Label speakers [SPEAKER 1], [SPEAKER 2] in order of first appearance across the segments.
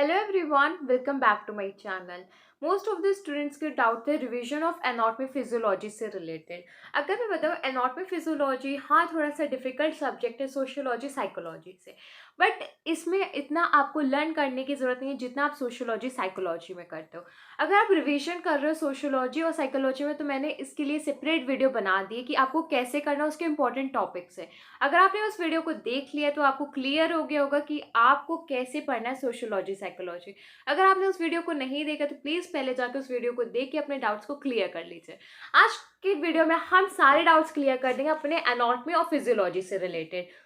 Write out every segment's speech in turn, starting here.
[SPEAKER 1] Hello everyone, welcome back to my channel. Most of the students के doubt थे revision of anatomy physiology से related. अगर मैं बताऊँ एनाटॉमी फिजियोलॉजी, हाँ थोड़ा सा डिफिकल्ट सब्जेक्ट है सोशियोलॉजी साइकोलॉजी से, बट इसमें इतना आपको लर्न करने की ज़रूरत नहीं है जितना आप सोशियोलॉजी साइकोलॉजी में करते हो। अगर आप रिवीजन कर रहे हो सोशियोलॉजी और साइकोलॉजी में तो मैंने इसके लिए सेपरेट वीडियो बना दी है कि आपको कैसे करना है, उसके इंपॉर्टेंट टॉपिक्स है। अगर आपने उस वीडियो को देख लिया तो आपको क्लियर हो गया होगा कि आपको कैसे पढ़ना है सोशियोलॉजी साइकोलॉजी। अगर आपने उस वीडियो को नहीं देखा तो प्लीज़ पहले जाकर उस वीडियो को देख के अपने डाउट्स को क्लियर कर लीजिए। आज की वीडियो में हम सारे डाउट्स क्लियर कर देंगे अपने एनाटॉमी और फिजियोलॉजी से रिलेटेड।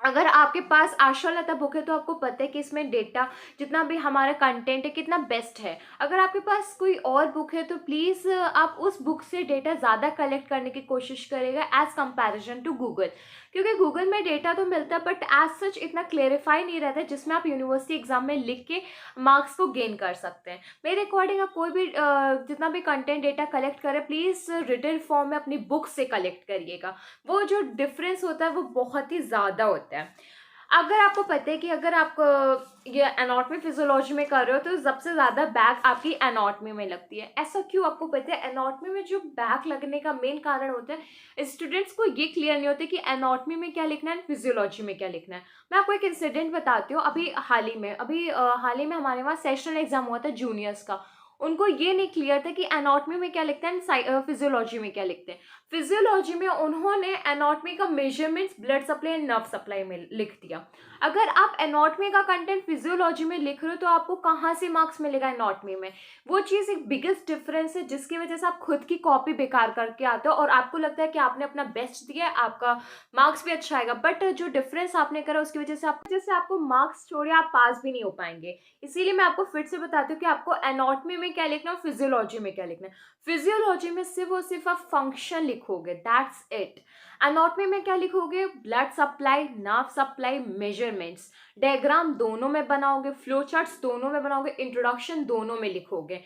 [SPEAKER 1] अगर आपके पास आशालता बुक है तो आपको पता है कि इसमें डेटा जितना भी हमारा कंटेंट है कितना बेस्ट है। अगर आपके पास कोई और बुक है तो प्लीज़ आप उस बुक से डेटा ज़्यादा कलेक्ट करने की कोशिश करेगा एज़ कंपैरिजन टू गूगल, क्योंकि गूगल में डेटा तो मिलता है बट एज सच इतना क्लेरिफाई नहीं रहता है जिसमें आप यूनिवर्सिटी एग्जाम में लिख के मार्क्स को गेन कर सकते हैं। मेरे अकॉर्डिंग आप कोई भी जितना भी कंटेंट डेटा कलेक्ट करें प्लीज़ रिटन फॉर्म में अपनी बुक से कलेक्ट करिएगा। वो जो डिफरेंस होता है वो बहुत ही ज़्यादा होता है। अगर आपको पता है कि अगर आप ये एनाटॉमी फिजियोलॉजी में कर रहे हो तो सबसे ज़्यादा बैक आपकी एनाटॉमी में लगती है। ऐसा क्यों? आपको पता है एनाटॉमी में जो बैक लगने का मेन कारण होता है स्टूडेंट्स को ये क्लियर नहीं होता कि एनाटॉमी में क्या लिखना है, फिजियोलॉजी में क्या लिखना है। मैं आपको एक इंसिडेंट बताती हूँ। अभी हाल ही में हमारे वहाँ सेशनल एग्जाम हुआ था जूनियर्स का। उनको ये नहीं क्लियर था कि एनाटॉमी में क्या लिखते हैं, फिजियोलॉजी में क्या लिखते हैं। फिजियोलॉजी में उन्होंने एनाटॉमी का measurements blood supply and nerve supply में लिख दिया। अगर आप एनाटॉमी का कंटेंट फिजियोलॉजी में लिख रहे हो तो आपको कहाँ से मार्क्स मिलेगा एनाटॉमी में? वो चीज़ एक बिगेस्ट डिफरेंस है जिसकी वजह से आप खुद की कॉपी बेकार करके आते हो और आपको लगता है कि आपने अपना बेस्ट दिया है, आपका मार्क्स भी अच्छा आएगा, बट जो डिफरेंस आपने करा उसकी वजह से आपको मार्क्स छोड़िए आप पास भी नहीं हो पाएंगे। इसीलिए मैं आपको फिर से बताती हूँ कि आपको एनाटॉमी में क्या लिखना है और फिजियोलॉजी में क्या लिखना है। फिजियोलॉजी में सिर्फ और सिर्फ आप फंक्शन लिखोगे, दैट्स इट। एनाटॉमी में क्या लिखोगे? Blood supply, nerve supply, measurements, diagram दोनों में बनाओगे, फ्लो चार्ट्स दोनों में बनाओगे, इंट्रोडक्शन दोनों में लिखोगे।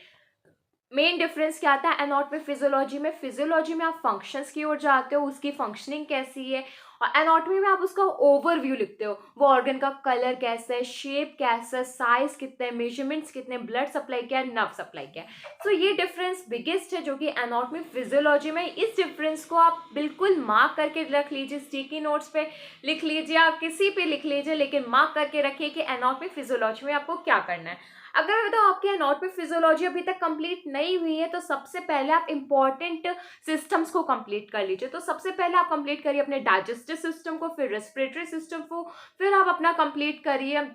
[SPEAKER 1] मेन डिफरेंस क्या आता है एनाटॉमी फिजियोलॉजी में? फिजियोलॉजी में आप फंक्शंस की ओर जाते हो, उसकी फंक्शनिंग कैसी है, और एनाटॉमी में आप उसका ओवरव्यू लिखते हो। वो ऑर्गन का कलर कैसा है, शेप कैसा है, साइज कितना है, मेजरमेंट्स कितने, ब्लड सप्लाई क्या है, नर्व सप्लाई क्या है। सो ये डिफरेंस बिगेस्ट है जो कि एनाटॉमी फिजियोलॉजी में। इस डिफरेंस को आप बिल्कुल मार्क करके रख लीजिए, स्टिकी नोट्स पे लिख लीजिए, आप किसी पे लिख लीजिए, लेकिन मार्क करके रखिए कि एनाटॉमी फिजियोलॉजी में आपको क्या करना है। अगर मैं बताऊँ आपकी एनाटॉमी फिजियोलॉजी अभी तक कंप्लीट नहीं हुई है तो सबसे पहले आप इंपॉर्टेंट सिस्टम्स को कंप्लीट कर लीजिए। तो सबसे पहले आप कंप्लीट करिए अपने डाइजेस्टिव सिस्टम को, फिर रेस्पिरेटरी सिस्टम को, फिर आप अपना कंप्लीट करिए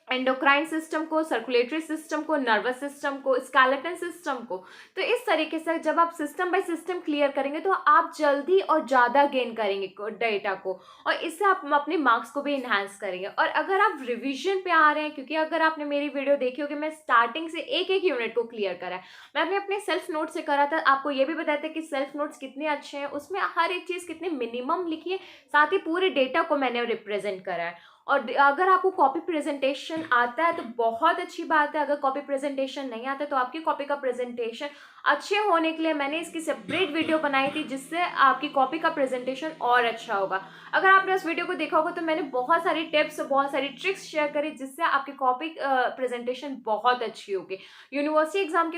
[SPEAKER 1] एंडोक्राइन सिस्टम को, सर्कुलेटरी सिस्टम को, नर्वस सिस्टम को, स्केलेटन सिस्टम को। तो इस तरीके से जब आप सिस्टम बाय सिस्टम क्लियर करेंगे तो आप जल्दी और ज़्यादा गेन करेंगे डेटा को, और इससे आप अपने मार्क्स को भी इन्हांस करेंगे। और अगर आप रिवीजन पे आ रहे हैं, क्योंकि अगर आपने मेरी वीडियो देखी होगी मैं स्टार्टिंग से एक एक यूनिट को क्लियर करा है, मैंने अपने सेल्फ नोट से करा था। आपको ये भी बताया था कि सेल्फ नोट्स कितने अच्छे हैं, उसमें हर एक चीज़ कितनी मिनिमम लिखी है, साथ ही पूरे डेटा को मैंने रिप्रेजेंट करा है। और अगर आपको कॉपी प्रेजेंटेशन आता है तो बहुत अच्छी बात है। अगर कॉपी प्रेजेंटेशन नहीं आता तो आपकी कॉपी का प्रेजेंटेशन अच्छे होने के लिए मैंने इसकी सेपरेट वीडियो बनाई थी जिससे आपकी कॉपी का प्रेजेंटेशन और अच्छा होगा। अगर आपने उस वीडियो को देखा होगा तो मैंने बहुत सारी टिप्स, बहुत सारी ट्रिक्स शेयर करी जिससे आपकी कॉपी प्रेजेंटेशन बहुत अच्छी होगी। यूनिवर्सिटी एग्जाम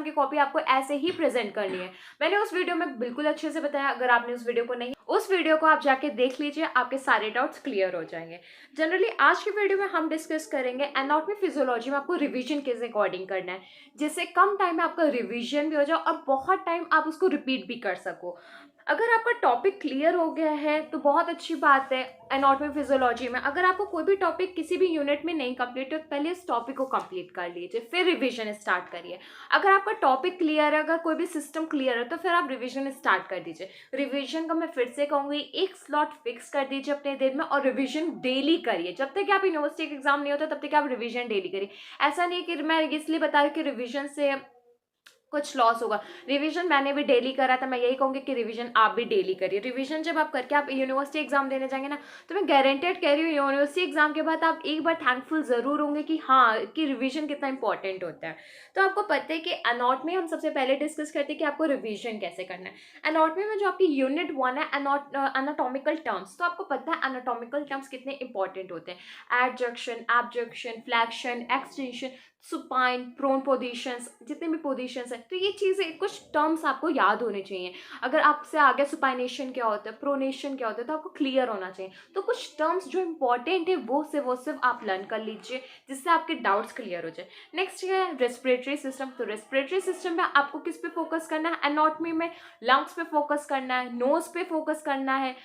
[SPEAKER 1] की कॉपी आपको ऐसे ही प्रेजेंट करनी है। मैंने उस वीडियो में बिल्कुल अच्छे से बताया। अगर आपने उस वीडियो को नहीं, उस वीडियो को आप जाके देख लीजिए, आपके सारे डाउट्स क्लियर हो जाएंगे। जनरली आज की वीडियो में हम डिस्कस करेंगे एनाटॉमी फिजियोलॉजी में आपको रिवीजन किस अकॉर्डिंग करना है, जिससे कम टाइम में आपका रिवीजन भी हो जाए और बहुत टाइम आप उसको रिपीट भी कर सको। अगर आपका टॉपिक क्लियर हो गया है तो बहुत अच्छी बात है। एनाटॉमी फिजियोलॉजी में अगर आपको कोई भी टॉपिक किसी भी यूनिट में नहीं कंप्लीट हो तो पहले इस टॉपिक को कंप्लीट कर लीजिए, फिर रिवीजन स्टार्ट करिए। अगर आपका टॉपिक क्लियर है, अगर कोई भी सिस्टम क्लियर है तो फिर आप रिवीजन स्टार्ट कर दीजिए। रिवीजन का मैं फिर से कहूँगी, एक स्लॉट फिक्स कर दीजिए अपने दिन में और रिवीजन डेली करिए। जब तक आप यूनिवर्सिटी एग्जाम नहीं होता तब तक आप रिवीजन डेली करिए। ऐसा नहीं कि मैं इसलिए बता रही कि रिवीजन से कुछ लॉस होगा। रिवीजन मैंने भी डेली करा था, मैं यही कहूँगी कि रिवीजन आप भी डेली करिए। रिवीजन जब आप करके आप यूनिवर्सिटी एग्जाम देने जाएंगे ना, तो मैं गारंटेड कह रही हूँ यूनिवर्सिटी एग्जाम के बाद आप एक बार थैंकफुल ज़रूर होंगे कि हाँ, कि रिवीजन कितना इंपॉर्टेंट होता है। तो आपको पता है कि एनाटॉमी हम सबसे पहले डिस्कस करते हैं कि आपको रिवीजन कैसे करना है। एनाटॉमी में जो आपकी यूनिट 1 है एनाटॉमिकल टर्म्स, तो आपको पता है एनाटॉमिकल टर्म्स कितने इंपॉर्टेंट होते हैं। Adduction, abduction, flexion, extension, supine, prone positions, जितने भी पोजीशंस हैं, तो ये चीज़ें कुछ टर्म्स आपको याद होने चाहिए। अगर आपसे आगे सुपाइनेशन क्या होता है, प्रोनेशन क्या होता है, तो आपको क्लियर होना चाहिए। तो कुछ टर्म्स जो इंपॉर्टेंट है वो सिर्फ आप लर्न कर लीजिए, जिससे आपके डाउट्स क्लियर हो जाए। नेक्स्ट है रेस्पिरेटरी सिस्टम। तो रेस्पिरेटरी सिस्टम में आपको किस पे फोकस करना है? एनाटॉमी में लंग्स पे फोकस करना है, नोज पे फोकस करना है,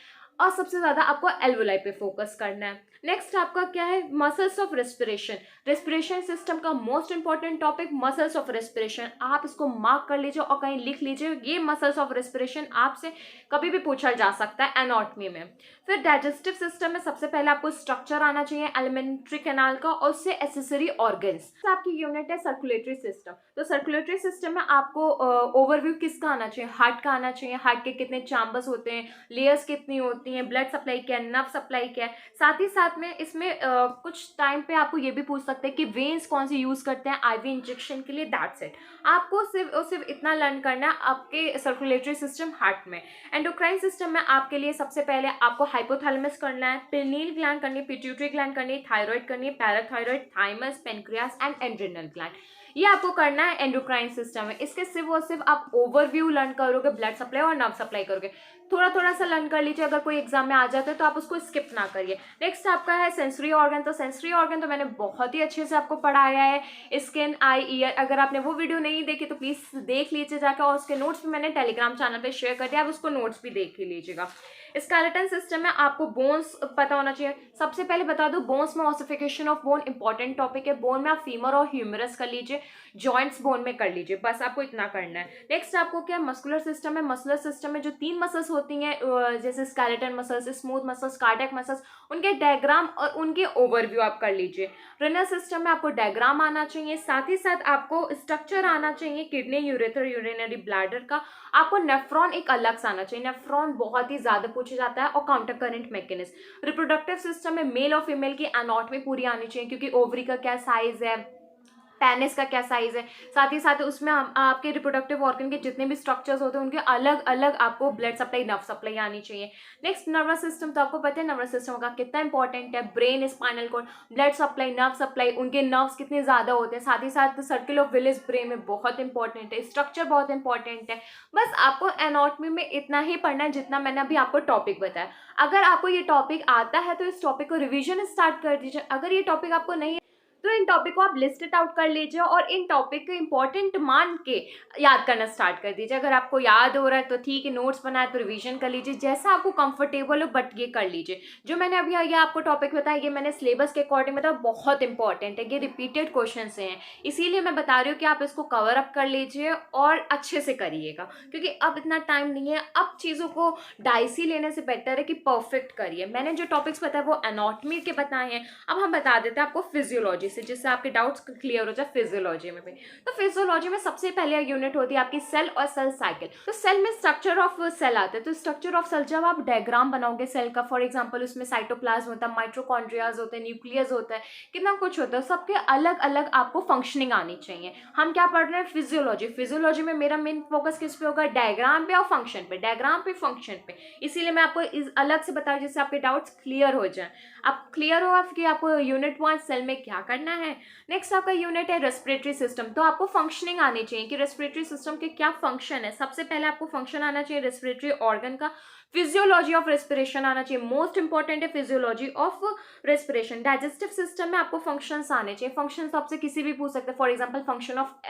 [SPEAKER 1] और सबसे ज़्यादा आपको एल्वोलाई पे फोकस करना है। नेक्स्ट आपका क्या है? Muscles of respiration. Respiration system का most important topic muscles of respiration, आप इसको मार्क कर लीजिए और कहीं लिख लीजिए। ये मसल्स ऑफ रेस्पिरेशन आपसे कभी भी पूछा जा सकता है एनाटॉमी में। फिर डाइजेस्टिव सिस्टम में सबसे पहले आपको स्ट्रक्चर आना चाहिए एलिमेंट्री कैनाल का, और उससे एसेसरी ऑर्गन्स। आपकी यूनिट है सर्कुलेटरी सिस्टम। तो सर्कुलेटरी सिस्टम में आपको ओवरव्यू किसका आना चाहिए? हार्ट का आना चाहिए। हार्ट के कितने चैम्बर्स होते हैं, लेयर्स कितनी होती हैं, ब्लड सप्लाई क्या है, नर्व सप्लाई क्या है। साथ ही साथ में इसमें कुछ टाइम पे आपको ये भी पूछ सकते हैं कि वेन्स कौन सी यूज करते हैं आईवी इंजेक्शन के लिए। That's it. आपको सिर्फ इतना लर्न करना है आपके सर्कुलेटरी सिस्टम हार्ट में। एंडोक्राइन सिस्टम में आपके लिए सबसे पहले आपको हाइपोथैलेमस करना है, पिनियल ग्लैंड करनी है, पिट्यूटरी ग्लैंड करनी है, थायराइड करनी है, parathyroid, thymus, pancreas and adrenal gland. ये आपको करना है एंडोक्राइन सिस्टम में। इसके सिर्फ और सिर्फ आप ओवरव्यू लर्न करोगे, ब्लड सप्लाई और नर्व सप्लाई करोगे। थोड़ा थोड़ा सा लर्न कर लीजिए, अगर कोई एग्जाम में आ जाता है तो आप उसको स्किप ना करिए। नेक्स्ट आपका है सेंसरी ऑर्गन। तो सेंसरी ऑर्गन तो मैंने बहुत ही अच्छे से आपको पढ़ाया है, स्किन, आई, ईयर। अगर आपने वो वीडियो नहीं देखी तो प्लीज देख लीजिए जाकर, और उसके नोट्स भी मैंने टेलीग्राम चैनल पे शेयर कर दिया, आप उसको नोट्स भी देख ही लीजिएगा। स्केलेटन सिस्टम में आपको बोन्स पता होना चाहिए। सबसे पहले बता दो, बोन्स में ossification of bone important topic है। बोन में आप फीमर और ह्यूमरस कर लीजिए, जॉइंट्स बोन में कर लीजिए, बस आपको इतना करना है। नेक्स्ट आपको क्या मस्कुलर सिस्टम है। मस्कुलर सिस्टम में जो 3 मसल्स होती हैं, जैसे skeleton muscles, smooth muscles, cardiac muscles, उनके डायग्राम और उनके ओवरव्यू आप कर लीजिए। रेनल सिस्टम में आपको डायग्राम आना चाहिए, साथ ही साथ आपको स्ट्रक्चर आना चाहिए किडनी, यूरेथर, यूरिनरी ब्लैडर का। आपको नेफ्रॉन एक अलग से आना चाहिए, नेफ्रॉन बहुत ही ज्यादा पूछा जाता है, और counter current mechanism. Reproductive system में मेल और फीमेल की एनाटॉमी पूरी आनी चाहिए, क्योंकि ओवरी का क्या साइज है, पेनिस का क्या साइज है, साथ ही साथ उसमें आपके रिप्रोडक्टिव ऑर्गन के जितने भी स्ट्रक्चर्स होते हैं उनके अलग अलग आपको ब्लड सप्लाई, नर्व सप्लाई आनी चाहिए। Next nervous system. तो आपको पता है नर्वस सिस्टम का कितना इंपॉर्टेंट है। Brain, spinal cord, blood supply, nerve supply, उनके नर्व्स कितने ज्यादा होते हैं। साथ ही साथ सर्किल ऑफ विलिस ब्रेन में बहुत इंपॉर्टेंट है, स्ट्रक्चर बहुत इंपॉर्टेंट है। बस आपको एनाटॉमी में इतना ही पढ़ना है जितना मैंने अभी आपको टॉपिक बताया। अगर आपको ये टॉपिक आता है तो इस टॉपिक को रिविजन स्टार्ट कर दीजिए। अगर ये टॉपिक आपको नहीं, तो इन टॉपिक को आप लिस्ट इट आउट कर लीजिए और इन टॉपिक को इंपॉर्टेंट मान के याद करना स्टार्ट कर दीजिए। अगर आपको याद हो रहा है तो ठीक है, नोट्स बनाए तो रिवीजन कर लीजिए, जैसा आपको कंफर्टेबल हो, बट ये कर लीजिए। जो मैंने अभी ये आपको टॉपिक बताया, ये मैंने सिलेबस के अकॉर्डिंग बताया, बहुत इंपॉर्टेंट है, ये रिपीटेड क्वेश्चन से हैं, इसीलिए मैं बता रही हूँ कि आप इसको कवर अप कर लीजिए और अच्छे से करिएगा, क्योंकि अब इतना टाइम नहीं है। अब चीज़ों को डाइसी लेने से बेटर है कि परफेक्ट करिए। मैंने जो टॉपिक्स बताए वो एनाटॉमी के बताए हैं, अब हम बता देते हैं आपको फिजियोलॉजी से, जिससे आपके डाउट्स क्लियर हो जाए फिजियोलॉजी में भी। तो फिजियोलॉजी में सबसे पहले यूनिट होती है आपकी सेल और सेल साइकिल। तो सेल में स्ट्रक्चर ऑफ सेल आता है। तो स्ट्रक्चर ऑफ सेल जब आप डायग्राम बनाओगे सेल का, फॉर एग्जांपल उसमें साइटोप्लाज्म होता है, माइटोकॉन्ड्रियाज होते हैं, न्यूक्लियस होता है, कितना कुछ होता है, सबके अलग अलग आपको फंक्शनिंग आनी चाहिए। हम क्या पढ़ रहे हैं? फिजियोलॉजी। फिजियोलॉजी में मेरा मेन फोकस किस पे होगा? डायग्राम पे और फंक्शन पे, डायग्राम पे, फंक्शन पे। इसीलिए मैं आपको अलग से बता रही हूं जिससे आपके डाउट्स क्लियर हो जाए। आप क्लियर हो कि आपको यूनिट 1 सेल में क्या करना है। नेक्स्ट आपका यूनिट है रेस्पिरेटरी सिस्टम। तो आपको फंक्शनिंग आनी चाहिए कि रेस्पिरेटरी सिस्टम के क्या फंक्शन है। सबसे पहले आपको फंक्शन आना चाहिए रेस्पिरेटरी ऑर्गन का। फिजियोलॉजी ऑफ रेस्पिरेशन आना चाहिए, मोस्ट इंपॉर्टेंट है physiology of respiration. Digestive system में आपको फंक्शंस आने चाहिए। फंक्शंस आपसे किसी भी पूछ सकते हैं, for example function of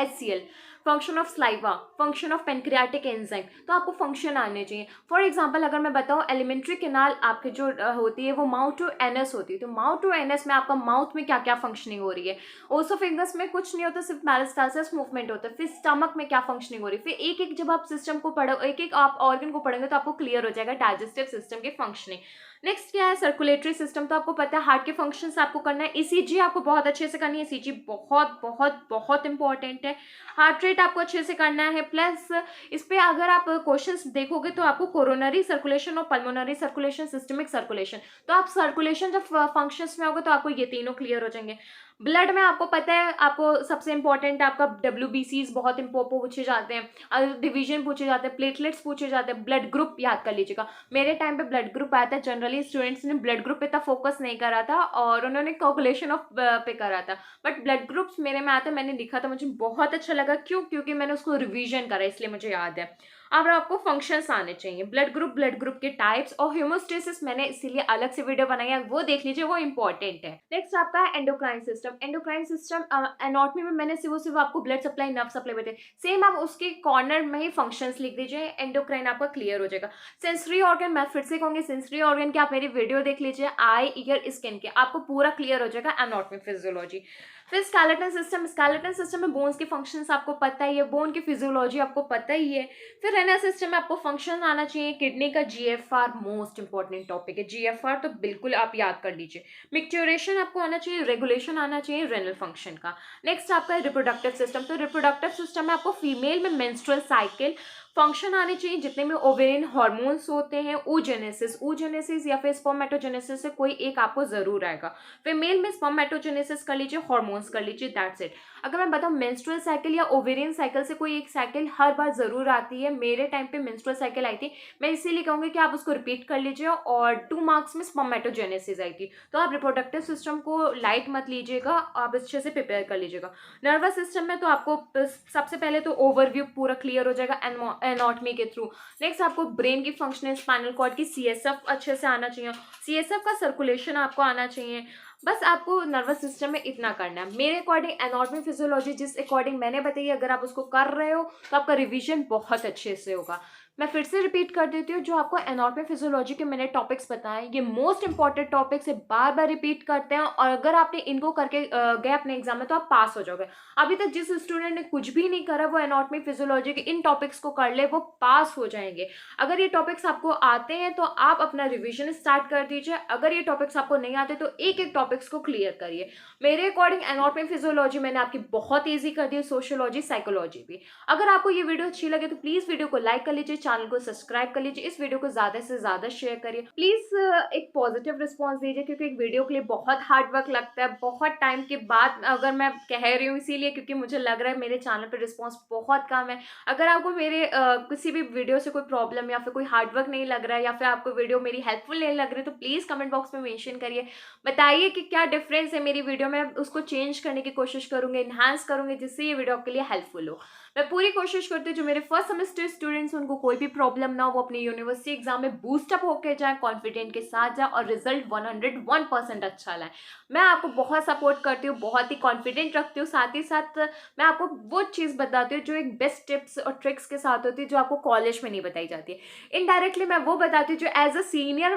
[SPEAKER 1] HCl, function of saliva, function of pancreatic enzyme. तो आपको फंक्शन आने चाहिए। फॉर एग्जांपल अगर मैं बताऊं, एलिमेंट्री कैनाल आपके जो होती है वो माउथ टू एनस होती है। तो माउथ टू एनस में आपका माउथ में क्या क्या फंक्शनिंग हो रही है। ओसोफेगस में कुछ नहीं होता, सिर्फ पेरिस्टाल्सिस मूवमेंट होता है। फिर स्टमक में क्या फंक्शनिंग हो रही है। फिर एक एक जब आप सिस्टम को पढ़ो, एक एक आप ऑर्गन को पढ़ेंगे तो आपको क्लियर हो जाएगा डाइजेस्टिव सिस्टम की फंक्शनिंग। नेक्स्ट क्या है, सर्कुलेटरी सिस्टम। तो आपको पता है हार्ट के फंक्शंस आपको करना है। ईसीजी आपको बहुत अच्छे से करनी है, ईसीजी बहुत बहुत बहुत इंपॉर्टेंट है। हार्ट रेट आपको अच्छे से करना है, प्लस इस पे अगर आप क्वेश्चंस देखोगे तो आपको कोरोनरी सर्कुलेशन और पल्मोनरी सर्कुलेशन, सिस्टमिक सर्कुलेशन, तो आप सर्कुलेशन जब फंक्शंस में होगे तो आपको ये तीनों क्लियर हो जाएंगे। ब्लड में आपको पता है, आपको सबसे इंपॉर्टेंट आपका WBCs बहुत पूछे जाते हैं, डिवीजन पूछे जाते हैं, प्लेटलेट्स पूछे जाते हैं, ब्लड ग्रुप याद कर लीजिएगा। मेरे टाइम पे ब्लड ग्रुप आया था, जनरली स्टूडेंट्स ने ब्लड ग्रुप पे इतना फोकस नहीं करा था और उन्होंने कैलकुलेशन ऑफ पे करा था, बट ब्लड ग्रुप्स मेरे में आया था, मैंने लिखा था, मुझे बहुत अच्छा लगा। क्यों? क्योंकि मैंने उसको रिवीजन करा, इसलिए मुझे याद है। अब आपको फंक्शंस आने चाहिए, ब्लड ग्रुप के टाइप्स और ह्यूमोस्टेसिस मैंने इसीलिए अलग से वीडियो बनाई है, वो देख लीजिए, वो इंपॉर्टेंट है। नेक्स्ट आपका है endocrine system. Endocrine system anatomy में मैंने सिर्फ आपको ब्लड सप्लाई, नर्व सप्लाई बताई, सेम आप उसके कॉर्नर में ही फंक्शंस लिख दीजिए, एंडोक्राइन आपका क्लियर हो जाएगा। सेंसरी ऑर्गन, मैं फिर से कहूंगी सेंसरी ऑर्गन के आप मेरी वीडियो देख लीजिए, आई, ईयर, स्किन के, आपको पूरा क्लियर हो जाएगा एनाटॉमी फिजियोलॉजी। फिर स्केलेटन सिस्टम। स्केलेटन सिस्टम में बोन्स के फंक्शंस आपको पता ही है, बोन की फिजियोलॉजी आपको पता ही है। फिर रेनल सिस्टम में आपको फंक्शन आना चाहिए, किडनी का GFR मोस्ट इंपॉर्टेंट टॉपिक है, GFR तो बिल्कुल आप याद कर लीजिए। मिक्चुरेशन आपको आना चाहिए, रेगुलेशन आना चाहिए रेनल फंक्शन का। नेक्स्ट आपका रिप्रोडक्टिव सिस्टम। तो रिप्रोडक्टिव सिस्टम में आपको फीमेल में मेंस्ट्रुअल साइकिल फंक्शन आने चाहिए, जितने में ओवेरियन हार्मोन्स होते हैं, oogenesis या फिर स्पर्मेटोजेनेसिस से कोई एक आपको जरूर आएगा। फीमेल में स्पर्मेटोजेनेसिस कर लीजिए, हार्मोन्स कर लीजिए, दैट्स इट। अगर मैं बताऊं मेंस्ट्रुअल साइकिल या ओवेरियन साइकिल से कोई एक साइकिल हर बार जरूर आती है, मेरे टाइम पे मेंस्ट्रुअल साइकिल आई थी, मैं इसीलिए कहूंगी कि आप उसको रिपीट कर लीजिए। और 2 मार्क्स में स्पर्मेटोजेनेसिस आई थी, तो आप रिप्रोडक्टिव सिस्टम को लाइट मत लीजिएगा, आप अच्छे से प्रिपेयर कर लीजिएगा। नर्वस सिस्टम में तो आपको सबसे पहले तो ओवरव्यू पूरा क्लियर हो जाएगा एनाटॉमी के थ्रू। नेक्स्ट आपको ब्रेन की फंक्शनिंग, स्पाइनल कॉर्ड की CSF अच्छे से आना चाहिए, CSF का सर्कुलेशन आपको आना चाहिए। बस आपको नर्वस सिस्टम में इतना करना है। मेरे अकॉर्डिंग एनाटॉमी फिजियोलॉजी जिस अकॉर्डिंग मैंने बताई, अगर आप उसको कर रहे हो तो आपका रिवीजन बहुत अच्छे से होगा। मैं फिर से रिपीट कर देती हूँ, जो आपको एनाटॉमी फिजियोलॉजी के मैंने टॉपिक्स बताए, ये मोस्ट इंपॉर्टेंट टॉपिक्स है, बार बार रिपीट करते हैं, और अगर आपने इनको करके गए अपने एग्जाम में तो आप पास हो जाओगे। अभी तक जिस स्टूडेंट ने कुछ भी नहीं करा, वो एनाटॉमी फिजियोलॉजी के इन टॉपिक्स को कर ले, वो पास हो जाएंगे। अगर ये टॉपिक्स आपको आते हैं तो आप अपना रिवीजन स्टार्ट कर दीजिए, अगर ये टॉपिक्स आपको नहीं आते तो एक एक टॉपिक्स को क्लियर करिए। मेरे अकॉर्डिंग एनाटॉमी फिजियोलॉजी मैंने आपकी बहुत ईजी कर दी, सोशियोलॉजी, साइकोलॉजी भी। अगर आपको ये वीडियो अच्छी लगे तो प्लीज वीडियो को लाइक कर लीजिए, चैनल को सब्सक्राइब कर लीजिए, इस वीडियो को ज्यादा से ज्यादा शेयर करिए। प्लीज एक पॉजिटिव रिस्पॉन्स दीजिए, क्योंकि एक वीडियो के लिए बहुत हार्ड वर्क लगता है, बहुत टाइम के बाद अगर मैं कह रही हूँ, इसीलिए क्योंकि मुझे लग रहा है मेरे चैनल पर रिस्पॉन्स बहुत कम है। अगर आपको मेरे किसी भी वीडियो से कोई प्रॉब्लम या फिर कोई हार्ड वर्क नहीं लग रहा है, या फिर आपको वीडियो मेरी हेल्पफुल नहीं लग रही है, तो प्लीज कमेंट बॉक्स में मेंशन करिए, बताइए कि क्या डिफरेंस है मेरी वीडियो में, उसको चेंज करने की कोशिश करूंगी, इन्हांस करूंगी, जिससे ये वीडियो आपके लिए हेल्पफुल हो। मैं पूरी कोशिश करती हूँ जो मेरे फर्स्ट सेमेस्टर स्टूडेंट्स, उनको कोई भी प्रॉब्लम ना हो, वो अपनी यूनिवर्सिटी एग्जाम में बूस्टअप होकर जाए, कॉन्फिडेंट के साथ जाए और रिजल्ट 101% अच्छा लाए। मैं आपको बहुत सपोर्ट करती हूँ, बहुत ही कॉन्फिडेंट रखती हूँ, साथ ही साथ मैं आपको वो चीज़ बताती हूँ जो एक बेस्ट टिप्स और ट्रिक्स के साथ होती है, जो आपको कॉलेज में नहीं बताई जाती है। इनडायरेक्टली मैं वो बताती हूँ जो एज अ सीनियर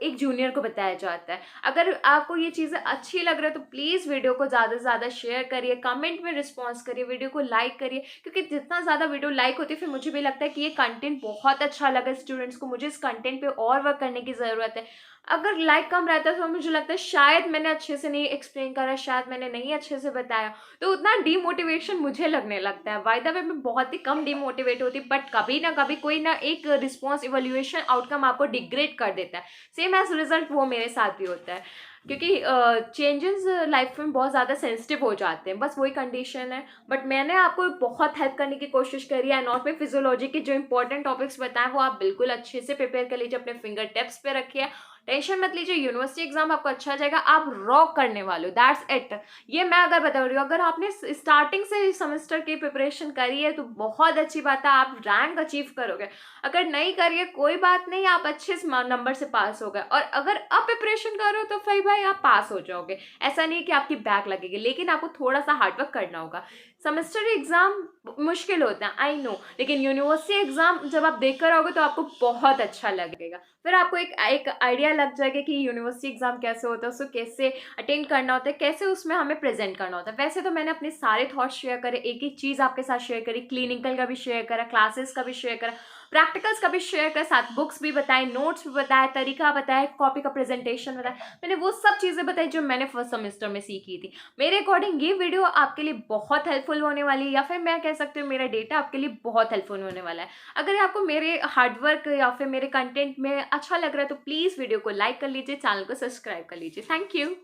[SPEAKER 1] एक जूनियर को बताया जाता है। अगर आपको ये चीज़ें अच्छी लग रही है तो प्लीज़ वीडियो को ज़्यादा से ज़्यादा शेयर करिए, कमेंट में रिस्पॉन्स करिए, वीडियो को लाइक करिए, क्योंकि जितना ज़्यादा वीडियो लाइक होती है फिर मुझे भी लगता है कि ये कंटेंट बहुत अच्छा लगा स्टूडेंट्स को, मुझे इस कंटेंट पे और वर्क करने की ज़रूरत है। अगर लाइक कम रहता है तो मुझे लगता है शायद मैंने अच्छे से नहीं एक्सप्लेन करा, शायद मैंने नहीं अच्छे से बताया, तो उतना डीमोटिवेशन मुझे लगने लगता है। बाय द वे मैं बहुत ही कम डीमोटिवेट होती, बट कभी ना कभी कोई ना एक रिस्पॉन्स, इवैल्यूएशन, आउटकम आपको डिग्रेड कर देता है, सेम एज रिजल्ट वो मेरे साथ भी होता है, क्योंकि चेंजेस लाइफ में बहुत ज़्यादा सेंसिटिव हो जाते हैं, बस वही कंडीशन है। बट मैंने आपको बहुत हेल्प करने की कोशिश करी है। एनाटॉमी फिजियोलॉजी के जो इंपॉर्टेंट टॉपिक्स बताएं वो आप बिल्कुल अच्छे से प्रिपेयर कर लीजिए, अपने फिंगर टिप्स पे रखिए, टेंशन मत लीजिए, यूनिवर्सिटी एग्जाम आपको अच्छा जाएगा, आप रॉक करने वाले हो, दैट्स इट। ये मैं अगर बता रही हूँ, अगर आपने स्टार्टिंग से सेमेस्टर की प्रिपरेशन करी है तो बहुत अच्छी बात है, आप रैंक अचीव करोगे। अगर नहीं करिए कोई बात नहीं, आप अच्छे नंबर से पास हो गए, और अगर अब प्रिपरेशन करो तो फिर भाई आप पास हो जाओगे। ऐसा नहीं कि आपकी बैक लगेगी, लेकिन आपको थोड़ा सा हार्डवर्क करना होगा। सेमेस्टर एग्जाम मुश्किल होता है, आई नो, लेकिन यूनिवर्सिटी एग्जाम जब आप देख कर आओगे तो आपको बहुत अच्छा लगेगा। फिर आपको एक आइडिया लग जाएगा कि यूनिवर्सिटी एग्जाम कैसे होता है, उसको कैसे अटेंड करना होता है, कैसे उसमें हमें प्रेजेंट करना होता है। वैसे तो मैंने अपने सारे थॉट्स शेयर करे, एक एक चीज़ आपके साथ शेयर करी, क्लिनिकल का भी शेयर करा, क्लासेस का भी शेयर करा, प्रैक्टिकल्स का भी शेयर कर, साथ बुक्स भी बताए, नोट्स भी बताए, तरीका बताया, कॉपी का प्रेजेंटेशन बताया। मैंने वो सब चीज़ें बताई जो मैंने फर्स्ट सेमेस्टर में सीखी थी। मेरे अकॉर्डिंग ये वीडियो आपके लिए बहुत हेल्पफुल होने वाली है, या फिर मैं कह सकती हूँ मेरा डेटा आपके लिए बहुत हेल्पफुल होने वाला है। अगर आपको मेरे हार्डवर्क या फिर मेरे कंटेंट में अच्छा लग रहा है तो प्लीज़ वीडियो को लाइक कर लीजिए, चैनल को सब्सक्राइब कर लीजिए। Thank you.